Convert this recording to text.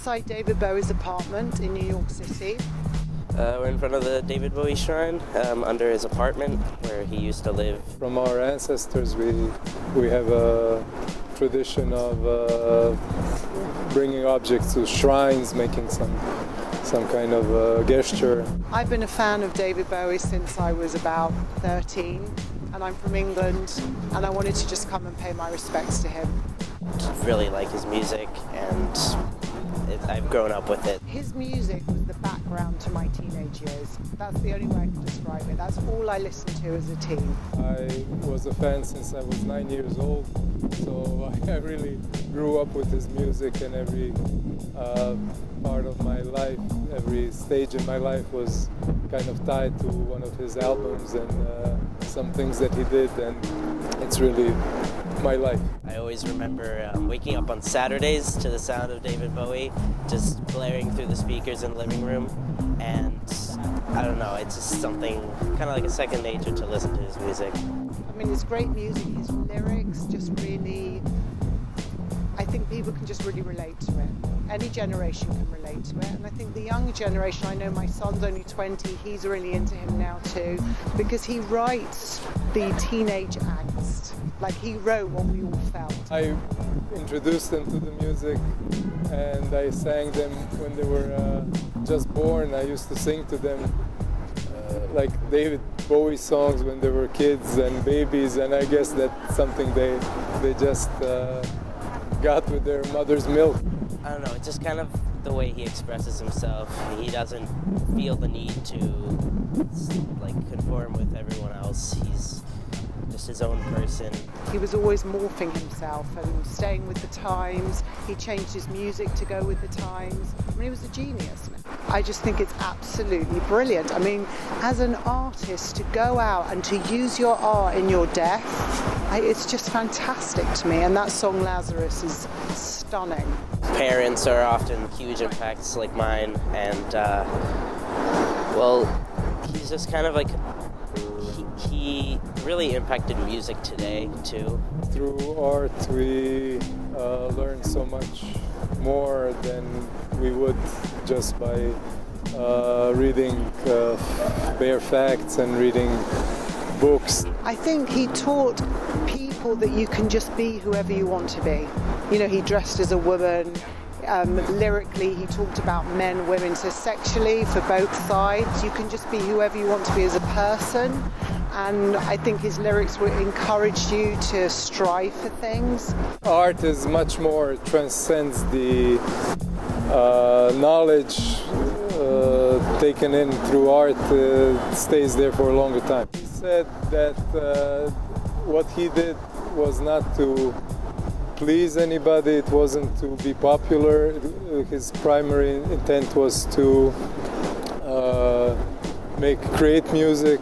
outside David Bowie's apartment in New York City. We're in front of the David Bowie shrine, under his apartment where he used to live. From our ancestors, we have a tradition of bringing objects to shrines, making some kind of gesture. I've been a fan of David Bowie since I was about 13, and I'm from England, and I wanted to just come and pay my respects to him. Really like his music, and I've grown up with it. His music was the background to my teenage years. That's the only way I can describe it. That's all I listened to as a teen. I was a fan since I was 9 years old, so I really grew up with his music, and every part of my life, every stage in my life was kind of tied to one of his albums and some things that he did, and it's really my life. I always remember waking up on Saturdays to the sound of David Bowie, just blaring through the speakers in the living room, and I don't know, it's just something kind of like a second nature to listen to his music. I mean, it's great music, his lyrics just really, I think people can just really relate to it. Any generation can relate to it, and I think the young generation, I know my son's only 20, he's really into him now too, because he writes the teenage angst. Like, he wrote what we all felt. I introduced them to the music, and I sang them when they were just born. I used to sing to them like David Bowie songs when they were kids and babies, and I guess that's something they just got with their mother's milk. I don't know, it's just kind of the way he expresses himself. He doesn't feel the need to conform with everyone else. He's just his own person. He was always morphing himself and staying with the times. He changed his music to go with the times. I mean, he was a genius. I just think it's absolutely brilliant. I mean, as an artist, to go out and to use your art in your death, it's just fantastic to me. And that song Lazarus is stunning. Parents are often huge impacts like mine, and well, he's just kind of like, he really impacted music today too. Through Art, we learn so much more than we would just by reading bare facts and reading books. I think he taught people that you can just be whoever you want to be. You know, he dressed as a woman. Lyrically, he talked about men, women. So sexually, for both sides, you can just be whoever you want to be as a person. And I think his lyrics would encourage you to strive for things. Art is much more, transcends the knowledge taken in through art, stays there for a longer time. He said that what he did was not to please anybody, it wasn't to be popular. His primary intent was to create music.